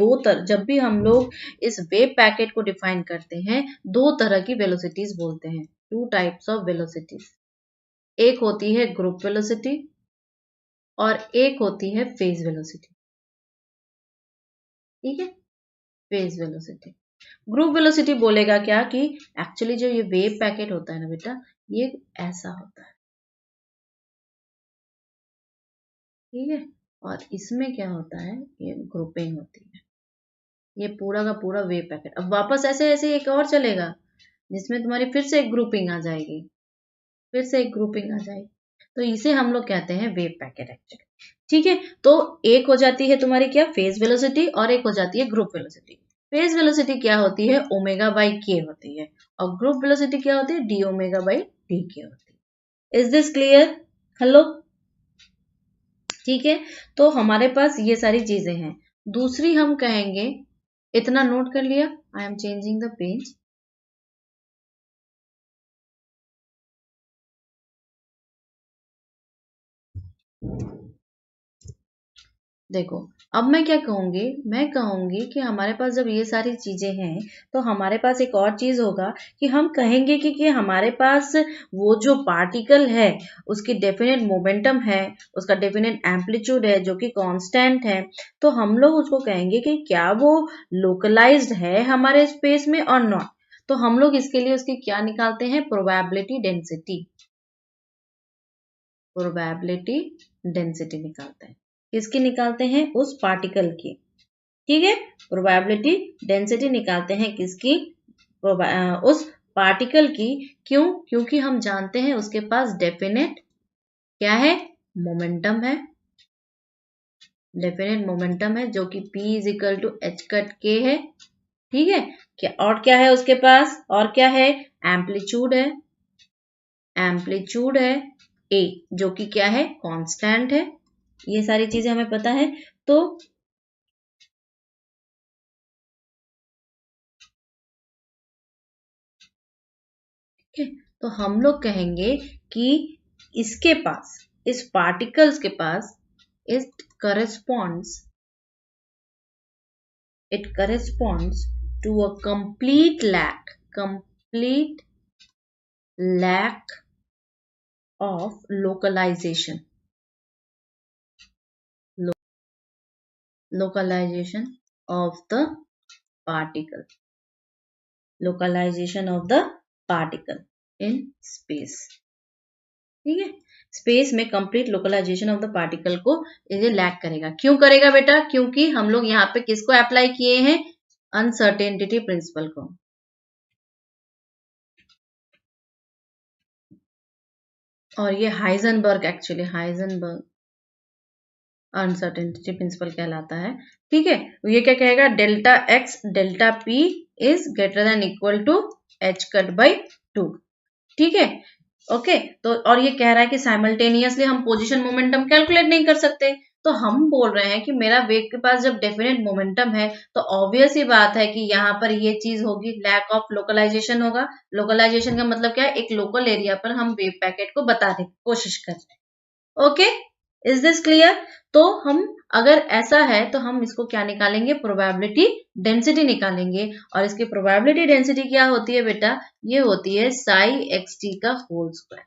A: जब भी हम लोग इस वेव पैकेट को डिफाइन करते हैं, दो तरह की वेलोसिटीज बोलते हैं, टू टाइप्स ऑफ वेलोसिटीज। एक होती है ग्रुप वेलोसिटी और एक होती है फेज वेलोसिटी। ठीक है, फेज वेलोसिटी, ग्रुप वेलोसिटी बोलेगा क्या कि एक्चुअली जो ये वेव पैकेट होता है ना बेटा, ये ऐसा होता है। ठीक है, और इसमें क्या होता है, ये ग्रुपिंग होती है, ये पूरा का पूरा वेव पैकेट। अब वापस ऐसे ऐसे एक और चलेगा जिसमें तुम्हारी फिर से एक ग्रुपिंग आ जाएगी, फिर से एक ग्रुपिंग आ जाएगी, तो इसे हम लोग कहते हैं वेव पैकेट एक्चुअली। ठीक है, तो एक हो जाती है तुम्हारी क्या, फेज वेलोसिटी, और एक हो जाती है ग्रुप वेलोसिटी। फेज वेलोसिटी क्या होती है, ओमेगा बाई के होती है, और ग्रुप वेलोसिटी क्या होती है, डी ओमेगा बाई डी के होती है। Is this clear, hello? ठीक है, तो हमारे पास ये सारी चीजें हैं। दूसरी हम कहेंगे, इतना नोट कर लिया, आई एम चेंजिंग द पेज। देखो, अब मैं क्या कहूंगी, मैं कहूंगी कि हमारे पास जब ये सारी चीजें हैं, तो हमारे पास एक और चीज होगा कि हम कहेंगे कि हमारे पास वो जो पार्टिकल है उसकी डेफिनेट मोमेंटम है, उसका डेफिनेट एम्पलीट्यूड है जो कि कांस्टेंट है। तो हम लोग उसको कहेंगे कि क्या वो लोकलाइज्ड है हमारे स्पेस में और नॉट। तो हम लोग इसके लिए उसकी क्या निकालते हैं, प्रोबेबिलिटी डेंसिटी, प्रोबेबिलिटी डेंसिटी निकालते हैं। किसकी निकालते हैं, उस पार्टिकल की। ठीक है, प्रोबेबिलिटी डेंसिटी निकालते हैं किसकी, उस पार्टिकल की। क्यों, क्योंकि हम जानते हैं उसके पास डेफिनेट क्या है, मोमेंटम है, डेफिनेट मोमेंटम है, जो कि P is equal to H cut K है। ठीक है, क्या और क्या है उसके पास, और क्या है, एम्पलीट्यूड है, एम्पलीट्यूड है A, जो कि क्या है, कांस्टेंट है। ये सारी चीजें हमें पता है। तो तो हम लोग कहेंगे कि इसके पास, इस पार्टिकल्स के पास, it corresponds, it corresponds to a complete lack of localization, localization of the particle, localization of the particle in space. ठीक है, स्पेस में complete localization of the particle को ये लैक करेगा। क्यों करेगा बेटा? क्योंकि हम लोग यहाँ पे किसको अप्लाई किए हैं? अनसर्टेनिटी प्रिंसिपल को। और ये Heisenberg, actually Heisenberg uncertainty principle कहलाता है। ठीक है, ये क्या कहेगा? Delta X delta P is greater than equal to H cut by 2। ठीक है, ओके। तो और ये कह रहा है कि साइमल्टेनियसली हम पोजीशन मोमेंटम कैलकुलेट नहीं कर सकते। तो हम बोल रहे हैं कि मेरा वेव के पास जब डेफिनेट मोमेंटम है तो ऑब्वियस ही बात है कि यहाँ पर ये चीज होगी, लैक ऑफ लोकलाइजेशन होगा। लोकलाइजेशन का मतलब क्या है? एक लोकल एरिया पर हम वेव पैकेट को बताने की कोशिश कर रहे हैं। Okay, is this clear? तो हम अगर ऐसा है तो हम इसको क्या निकालेंगे? प्रोबेबिलिटी डेंसिटी निकालेंगे। और इसकी प्रोबेबिलिटी डेंसिटी क्या होती है बेटा? ये होती है साई एक्स टी का होल स्क्वायर।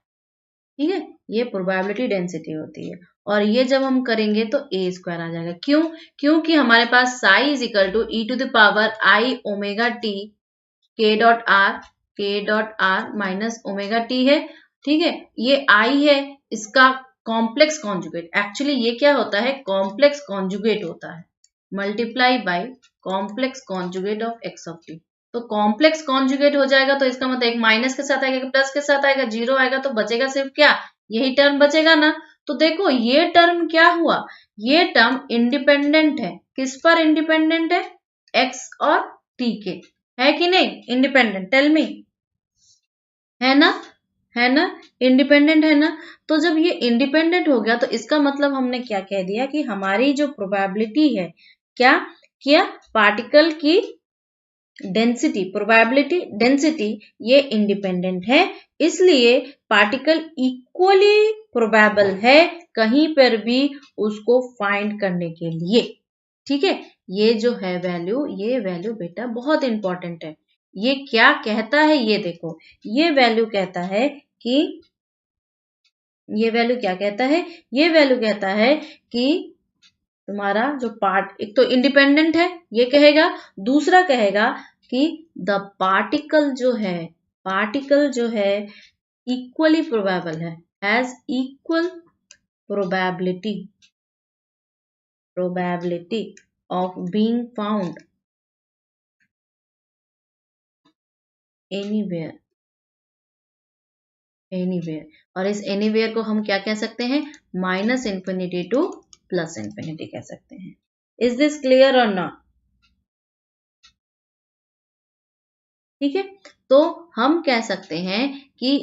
A: ठीक है, ये प्रोबेबिलिटी डेंसिटी होती है। और ये जब हम करेंगे तो ए स्क्वायर आ जाएगा। क्यों? क्योंकि हमारे पास psi is equal to e to the power i omega t k dot r minus omega t है। ठीक है, ये आई है, इसका कॉम्प्लेक्स कॉन्जुगेट। एक्चुअली ये क्या होता है? कॉम्प्लेक्स कॉन्जुगेट होता है, multiply by complex conjugate of x of T. तो कॉम्प्लेक्स कॉन्जुगेट हो जाएगा तो इसका मतलब एक माइनस के साथ आएगा, प्लस के साथ आएगा, जीरो आएगा, तो बचेगा सिर्फ क्या? यही टर्म बचेगा ना। तो देखो ये टर्म क्या हुआ? ये टर्म इंडिपेंडेंट है। किस पर इंडिपेंडेंट है? एक्स और टी के, है कि नहीं? इंडिपेंडेंट, टेल मी, है ना? है ना? इंडिपेंडेंट है ना? तो जब ये इंडिपेंडेंट हो गया तो इसका मतलब हमने क्या कह दिया कि हमारी जो प्रोबेबिलिटी है, क्या पार्टिकल की डेंसिटी, प्रोबेबिलिटी डेंसिटी, ये इंडिपेंडेंट है। इसलिए पार्टिकल इक्वली प्रोबेबल है कहीं पर भी उसको फाइंड करने के लिए। ठीक है, ये जो है वैल्यू, ये वैल्यू बेटा बहुत इंपॉर्टेंट है। ये क्या कहता है? ये देखो, ये वैल्यू कहता है कि ये वैल्यू क्या कहता है? ये वैल्यू कहता है कि तुम्हारा जो पार्ट, एक तो इंडिपेंडेंट है ये कहेगा, दूसरा कहेगा कि द पार्टिकल जो है इक्वली प्रोबेबल है, has equal probability of being found anywhere। और इस एनीवेयर को हम क्या कह सकते हैं? Minus infinity two plus infinity कह सकते हैं। इज दिस क्लियर और नॉट? ठीक है, तो हम कह सकते हैं कि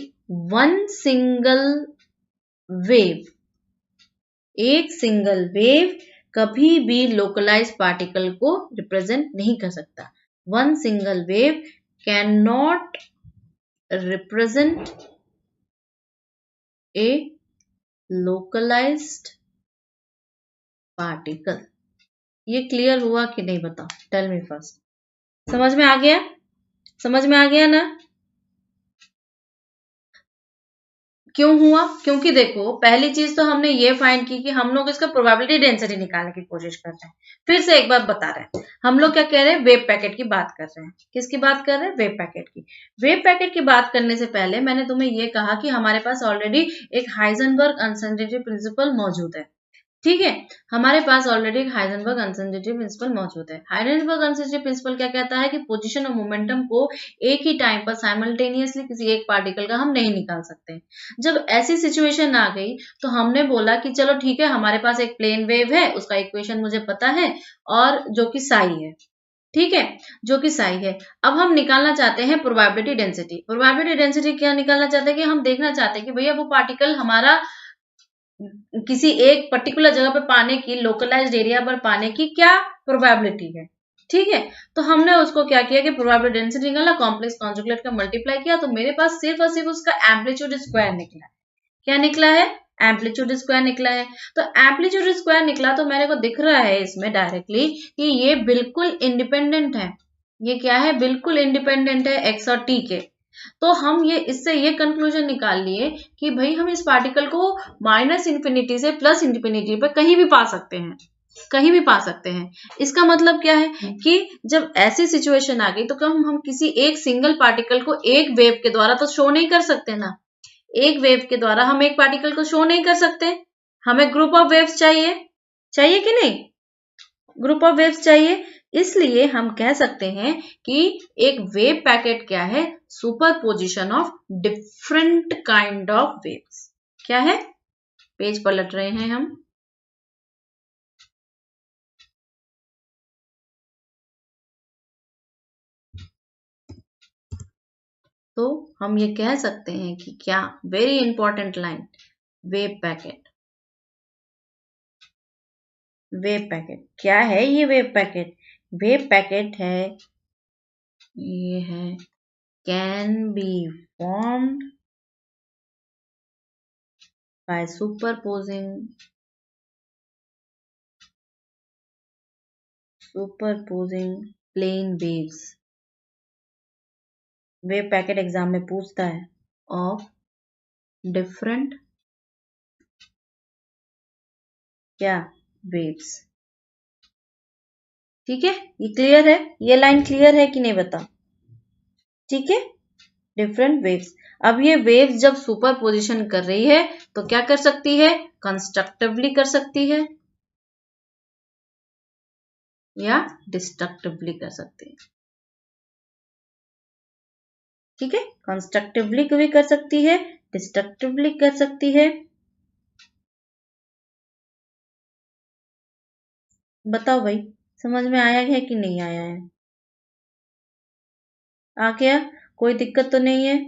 A: एक सिंगल वेव कभी भी लोकलाइज पार्टिकल को रिप्रेजेंट नहीं कर सकता। One single wave can not represent a localized particle. ये क्लियर हुआ कि नहीं बताओ? Tell me first. समझ में आ गया? समझ में आ गया ना? क्यों हुआ? क्योंकि देखो पहली चीज तो हमने ये फाइंड की कि हम लोग इसका प्रोबेबिलिटी डेंसिटी निकालने की कोशिश कर रहे हैं। फिर से एक बात बता रहे हैं, हम लोग क्या कह रहे हैं? वेव पैकेट की बात कर रहे हैं। किसकी बात कर रहे हैं? वेव पैकेट की। वेव पैकेट की बात करने से पहले मैंने तुम्हें ये कहा कि हमारे पास ऑलरेडी एक हाइजेनबर्ग अनसर्टेनिटी प्रिंसिपल मौजूद है। ठीक है, हमारे पास ऑलरेडी एक हाइजेनबर्ग अनसर्टेनिटी प्रिंसिपल मौजूद है। हाइजेनबर्ग अनसर्टेनिटी प्रिंसिपल क्या कहता है कि पोजीशन और मोमेंटम को एक ही टाइम पर साइमल्टेनियसली किसी एक पार्टिकल का हम नहीं निकाल सकते। जब ऐसी सिचुएशन आ गई तो हमने बोला कि चलो ठीक है, हमारे पास एक प्लेन वेव है, उसका इक्वेशन मुझे पता है, और जो कि साई है। ठीक है, जो कि साई है। अब हम निकालना चाहते हैं प्रोबेबिलिटी डेंसिटी। प्रोबेबिलिटी डेंसिटी क्या निकालना चाहते हैं? कि हम देखना चाहते हैं कि भैया वो पार्टिकल हमारा किसी एक पर्टिकुलर जगह पर पाने की, लोकलाइज्ड एरिया पर पाने की क्या प्रोबेबिलिटी है। ठीक है, तो हमने उसको क्या किया कि प्रोबेबिलिटी डेंसिटी निकाला, कॉम्प्लेक्स कॉन्जुगेट का मल्टीप्लाई किया, तो मेरे पास सिर्फ और सिर्फ उसका एम्पलीट्यूड स्क्वायर निकला। क्या निकला है? एम्पलीट्यूड स्क्वायर निकला है। तो एम्पलीट्यूड स्क्वायर निकला तो मेरे को दिख रहा है इसमें डायरेक्टली कि ये बिल्कुल इंडिपेंडेंट है। ये क्या है? बिल्कुल इंडिपेंडेंट है एक्स और टी के। तो हम इससे ये कंक्लूजन निकाल लिए कि भाई हम इस पार्टिकल को माइनस इंफिनिटी से प्लस इंफिनिटी पे कहीं भी पा सकते हैं। कहीं भी पा सकते हैं। इसका मतलब क्या है कि जब ऐसी सिचुएशन आ गई तो हम किसी एक सिंगल पार्टिकल को एक वेव के द्वारा तो शो नहीं कर सकते ना। एक वेव के द्वारा हम एक पार्टिकल को शो नहीं कर सकते, हमें ग्रुप ऑफ वेव्स चाहिए, चाहिए कि नहीं? ग्रुप ऑफ वेव्स चाहिए। इसलिए हम कह सकते हैं कि एक वेव पैकेट क्या है? Superposition of different kind of waves. क्या है? पेज पलट रहे हैं हम। तो हम ये कह सकते हैं कि क्या, very important line, wave packet. Wave packet क्या है? ये वेव पैकेट, वेव पैकेट है, ये है, can be formed by superposing plane waves. Wave packet exam में पूछता है ऑफ डिफरेंट क्या वेव्स। ठीक है, ये क्लियर है? ये लाइन क्लियर है कि नहीं बताओ? ठीक है, डिफरेंट वेव्स। अब ये वेव्स जब सुपर पोजिशन कर रही है तो क्या कर सकती है? कंस्ट्रक्टिवली कर सकती है या डिस्ट्रक्टिवली कर सकती है। ठीक है, कंस्ट्रक्टिवली भी कर सकती है, डिस्ट्रक्टिवली कर सकती है। बताओ भाई, समझ में आया है कि नहीं आया है? आ गया? कोई दिक्कत तो नहीं है?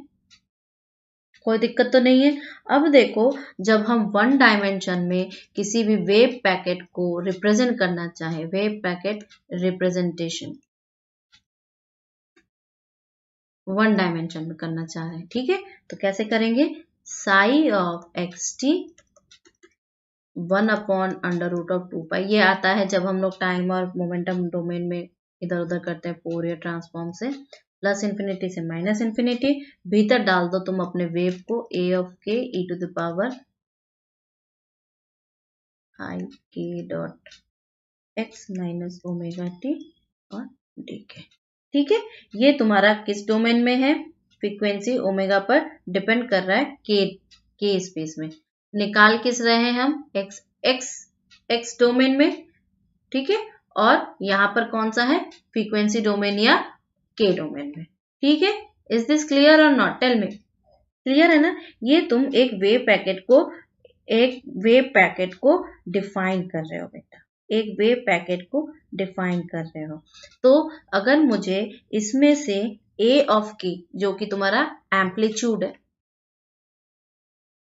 A: कोई दिक्कत तो नहीं है? अब देखो, जब हम वन डायमेंशन में किसी भी वेव पैकेट को रिप्रेजेंट करना चाहे, wave packet representation one dimension में करना चाह रहे हैं, ठीक है, तो कैसे करेंगे? साई ऑफ एक्स टी 1/√2π, ये आता है जब हम लोग टाइम और मोमेंटम डोमेन में इधर उधर करते हैं फोरियर ट्रांसफॉर्म से। प्लस इन्फिनिटी से माइनस इन्फिनिटी, भीतर डाल दो तुम अपने वेव को, ए ऑफ के e⁻⁻ i k dot x minus omega T और डी के। ठीक है, ये तुम्हारा किस डोमेन में है? फ्रीक्वेंसी ओमेगा पर डिपेंड कर रहा है, के स्पेस में। निकाल किस रहे हैं हम? एक्स एक्स एक्स डोमेन में, ठीक है, और यहाँ पर कौन सा है? फ्रीक्वेंसी डोमेन या के डोमेन में। ठीक है, इज दिस क्लियर और नॉट? टेल मी, क्लियर है ना? ये तुम एक वेव पैकेट को डिफाइन कर रहे हो बेटा, एक वेव पैकेट को डिफाइन कर रहे हो। तो अगर मुझे इसमें से ए ऑफ के, जो कि तुम्हारा एम्पलीट्यूड है,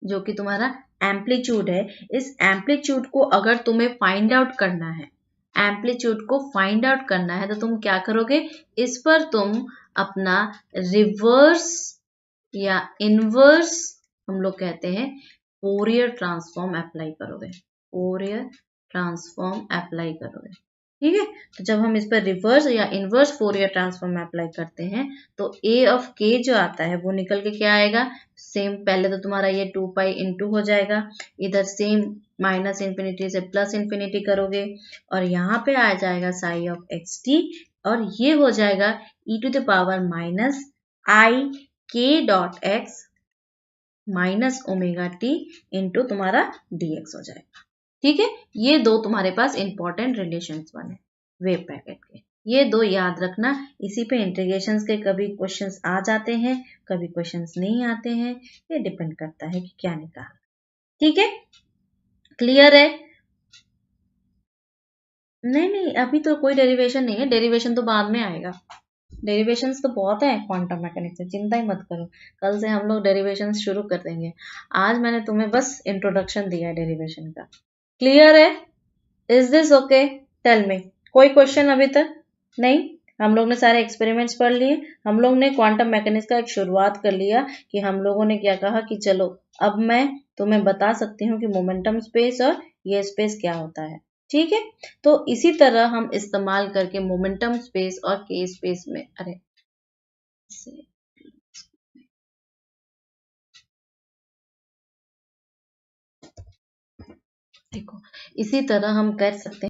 A: जो कि तुम्हारा एम्पलीट्यूड है, इस एम्पलीट्यूड को अगर तुम्हें फाइंड आउट करना है, एम्पलीट्यूड को फाइंड आउट करना है, तो तुम क्या करोगे? इस पर तुम अपना रिवर्स या इनवर्स, हम लोग कहते हैं, फोरियर ट्रांसफॉर्म अप्लाई करोगे, फोरियर ट्रांसफॉर्म अप्लाई करोगे। ठीक है, तो जब हम इस पर रिवर्स या इनवर्स फोरियर ट्रांसफॉर्म अप्लाई करते हैं तो ए ऑफ के जो आता है वो निकल के क्या आएगा? सेम, पहले तो तुम्हारा ये 2π इंटू हो जाएगा, इधर सेम माइनस इन्फिनिटी से प्लस इन्फिनिटी करोगे और यहाँ पे आ जाएगा साई ऑफ एक्स टी, और ये हो जाएगा e⁻⁻i k.x minus omega T into तुम्हारा dx हो जाएगा। ठीक है, ये दो तुम्हारे पास इंपॉर्टेंट रिलेशंस बने वेव पैकेट के, ये दो याद रखना। इसी पे इंटीग्रेशंस के कभी क्वेश्चंस आ जाते हैं, कभी क्वेश्चंस नहीं आते हैं, ये डिपेंड करता है कि क्या निकालना। ठीक है, क्लियर है? नहीं, अभी तो कोई डेरिवेशन नहीं है, डेरिवेशन तो बाद में आएगा। डेरिवेशंस तो बहुत है क्वांटम मैकेनिक्स में, चिंता ही मत करो, कल से हम लोग डेरिवेशंस शुरू कर देंगे। आज मैंने तुम्हें बस इंट्रोडक्शन दिया है डेरिवेशन का। क्लियर है? Is this okay? Tell me, कोई क्वेश्चन अभी तक नहीं? हम लोग ने सारे एक्सपेरिमेंट्स पढ़ लिए, हम लोग ने क्वांटम मैकेनिक्स का एक शुरुआत कर लिया कि हम लोगों ने क्या कहा कि चलो अब मैं तुम्हें बता सकती हूँ कि मोमेंटम स्पेस और ये स्पेस क्या होता है। ठीक है, तो इसी तरह हम इस्तेमाल करके मोमेंटम स्पेस और के स्पेस में, अरे देखो, इसी तरह हम कर सकते हैं